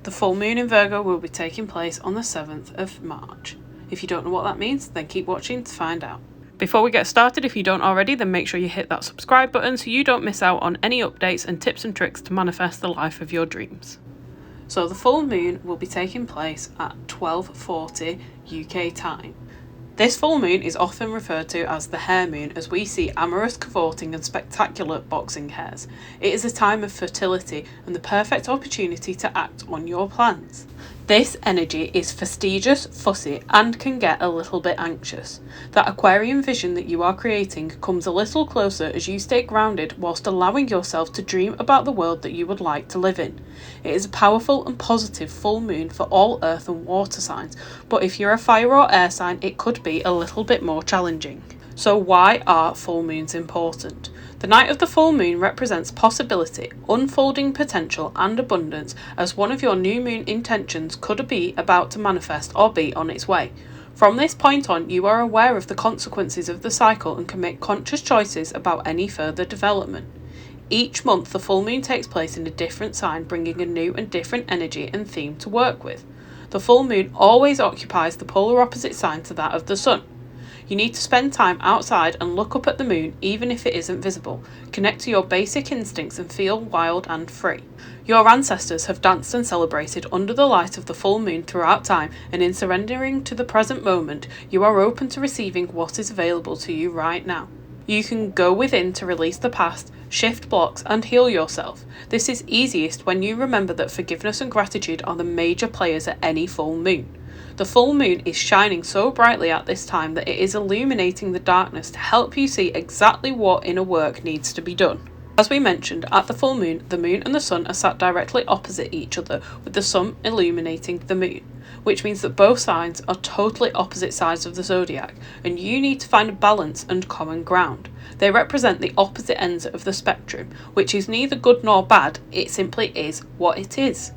The full moon in Virgo will be taking place on the 7th of March. If you don't know what that means, then keep watching to find out. Before we get started, if you don't already, then make sure you hit that subscribe button so you don't miss out on any updates and tips and tricks to manifest the life of your dreams. So the full moon will be taking place at 12:40 UK time. This full moon is often referred to as the hare moon, as we see amorous cavorting and spectacular boxing hares. It is a time of fertility and the perfect opportunity to act on your plans. This energy is fastidious, fussy, and can get a little bit anxious. That Aquarian vision that you are creating comes a little closer as you stay grounded whilst allowing yourself to dream about the world that you would like to live in. It is a powerful and positive full moon for all earth and water signs, but if you're a fire or air sign, it could be a little bit more challenging. So why are full moons important? The night of the full moon represents possibility, unfolding potential and abundance, as one of your new moon intentions could be about to manifest or be on its way. From this point on, you are aware of the consequences of the cycle and can make conscious choices about any further development. Each month the full moon takes place in a different sign, bringing a new and different energy and theme to work with. The full moon always occupies the polar opposite sign to that of the sun. You need to spend time outside and look up at the moon even if it isn't visible. Connect to your basic instincts and feel wild and free. Your ancestors have danced and celebrated under the light of the full moon throughout time, and in surrendering to the present moment, you are open to receiving what is available to you right now. You can go within to release the past, shift blocks, and heal yourself. This is easiest when you remember that forgiveness and gratitude are the major players at any full moon. The full moon is shining so brightly at this time that it is illuminating the darkness to help you see exactly what inner work needs to be done. As we mentioned, at the full moon, the moon and the sun are sat directly opposite each other, with the sun illuminating the moon, which means that both signs are totally opposite sides of the zodiac, and you need to find a balance and common ground. They represent the opposite ends of the spectrum, which is neither good nor bad, it simply is what it is.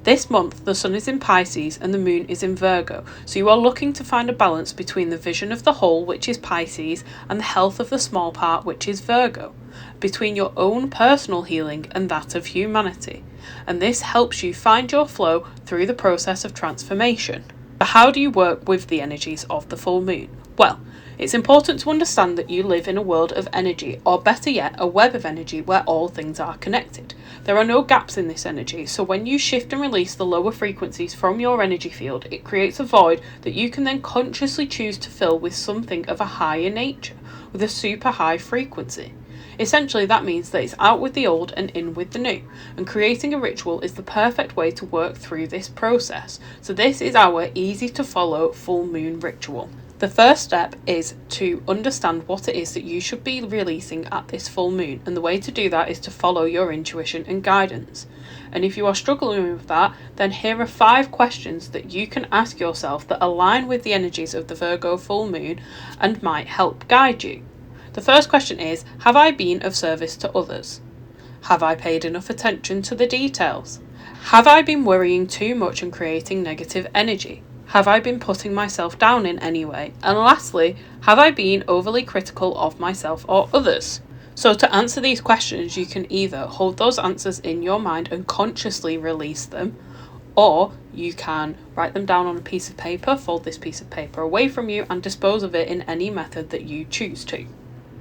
This month, the sun is in Pisces and the moon is in Virgo, so you are looking to find a balance between the vision of the whole, which is Pisces, and the health of the small part, which is Virgo, between your own personal healing and that of humanity. And this helps you find your flow through the process of transformation. But how do you work with the energies of the full moon? Well, it's important to understand that you live in a world of energy, or better yet, a web of energy where all things are connected. There are no gaps in this energy, so when you shift and release the lower frequencies from your energy field, it creates a void that you can then consciously choose to fill with something of a higher nature, with a super high frequency. Essentially, that means that it's out with the old and in with the new, and creating a ritual is the perfect way to work through this process. So this is our easy to follow full moon ritual. The first step is to understand what it is that you should be releasing at this full moon, and the way to do that is to follow your intuition and guidance. And if you are struggling with that, then here are 5 questions that you can ask yourself that align with the energies of the Virgo full moon and might help guide you. The first question is, have I been of service to others? Have I paid enough attention to the details? Have I been worrying too much and creating negative energy? Have I been putting myself down in any way? And lastly, have I been overly critical of myself or others? So to answer these questions, you can either hold those answers in your mind and consciously release them, or you can write them down on a piece of paper, fold this piece of paper away from you, and dispose of it in any method that you choose to.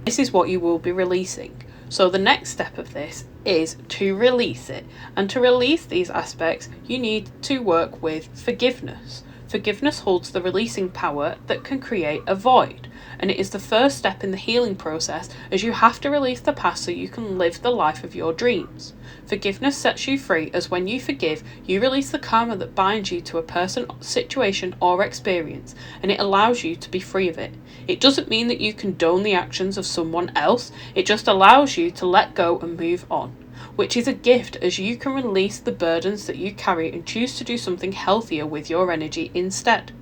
This is what you will be releasing. So the next step of this is to release it. And to release these aspects, you need to work with forgiveness. Forgiveness holds the releasing power that can create a void, and it is the first step in the healing process, as you have to release the past so you can live the life of your dreams. Forgiveness sets you free, as when you forgive, you release the karma that binds you to a person, situation, or experience, and it allows you to be free of it. It doesn't mean that you condone the actions of someone else, it just allows you to let go and move on, which is a gift, as you can release the burdens that you carry and choose to do something healthier with your energy instead.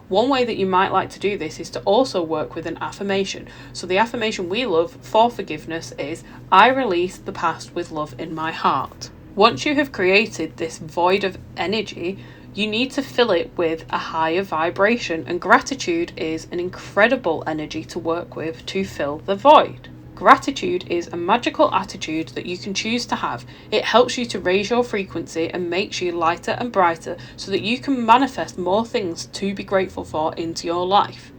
One way that you might like to do this is to also work with an affirmation. So the affirmation we love for forgiveness is, I release the past with love in my heart. Once you have created this void of energy, you need to fill it with a higher vibration, and gratitude is an incredible energy to work with to fill the void. Gratitude is a magical attitude that you can choose to have. It helps you to raise your frequency and makes you lighter and brighter so that you can manifest more things to be grateful for into your life.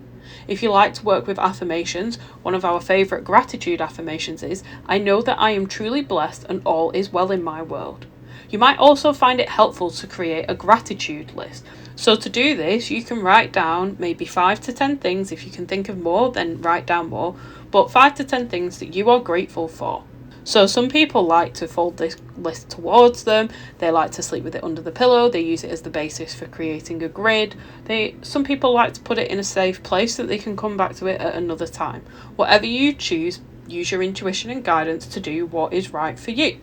If you like to work with affirmations, one of our favourite gratitude affirmations is, "I know that I am truly blessed and all is well in my world." You might also find it helpful to create a gratitude list. So to do this, you can write down maybe 5 to 10 things. If you can think of more, then write down more, but 5 to 10 things that you are grateful for. So some people like to fold this list towards them, they like to sleep with it under the pillow, they use it as the basis for creating a grid. Some people like to put it in a safe place so that they can come back to it at another time. Whatever you choose, use your intuition and guidance to do what is right for you.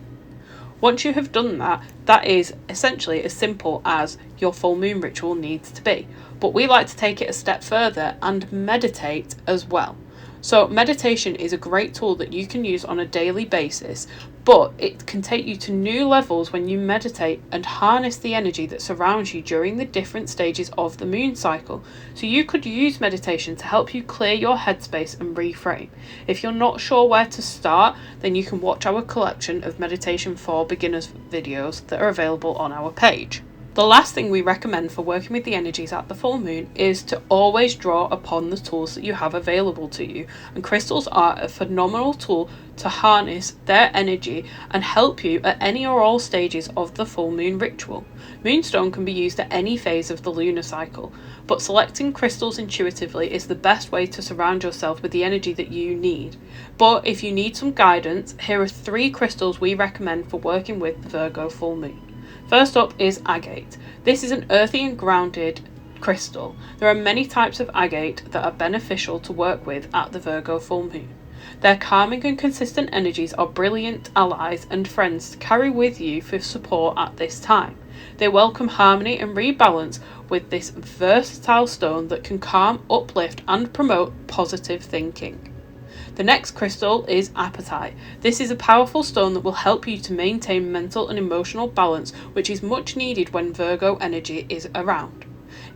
Once you have done that, that is essentially as simple as your full moon ritual needs to be. But we like to take it a step further and meditate as well. So meditation is a great tool that you can use on a daily basis, but it can take you to new levels when you meditate and harness the energy that surrounds you during the different stages of the moon cycle. So you could use meditation to help you clear your headspace and reframe. If you're not sure where to start, then you can watch our collection of meditation for beginners videos that are available on our page. The last thing we recommend for working with the energies at the full moon is to always draw upon the tools that you have available to you, and crystals are a phenomenal tool to harness their energy and help you at any or all stages of the full moon ritual. Moonstone can be used at any phase of the lunar cycle, but selecting crystals intuitively is the best way to surround yourself with the energy that you need. But if you need some guidance, here are 3 crystals we recommend for working with the Virgo full moon. First up is Agate. This is an earthy and grounded crystal. There are many types of agate that are beneficial to work with at the Virgo full moon. Their calming and consistent energies are brilliant allies and friends to carry with you for support at this time. They welcome harmony and rebalance with this versatile stone that can calm, uplift and promote positive thinking. The next crystal is Apatite. This is a powerful stone that will help you to maintain mental and emotional balance, which is much needed when Virgo energy is around.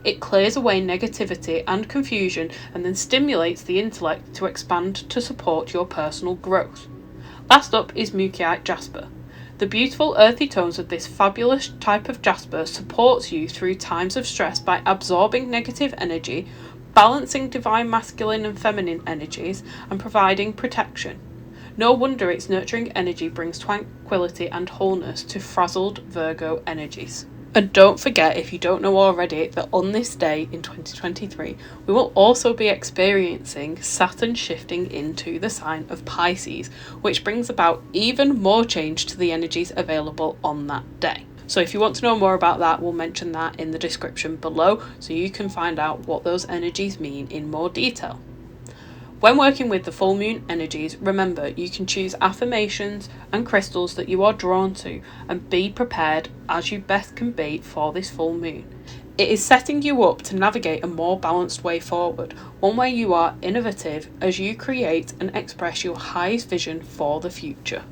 It clears away negativity and confusion and then stimulates the intellect to expand to support your personal growth. Last up is Mukiite Jasper. The beautiful earthy tones of this fabulous type of jasper supports you through times of stress by absorbing negative energy, balancing divine masculine and feminine energies, and providing protection. No wonder its nurturing energy brings tranquility and wholeness to frazzled Virgo energies. And don't forget, if you don't know already, that on this day in 2023, we will also be experiencing Saturn shifting into the sign of Pisces, which brings about even more change to the energies available on that day. So if you want to know more about that, we'll mention that in the description below so you can find out what those energies mean in more detail. When working with the full moon energies, remember you can choose affirmations and crystals that you are drawn to and be prepared as you best can be for this full moon. It is setting you up to navigate a more balanced way forward, one where you are innovative as you create and express your highest vision for the future.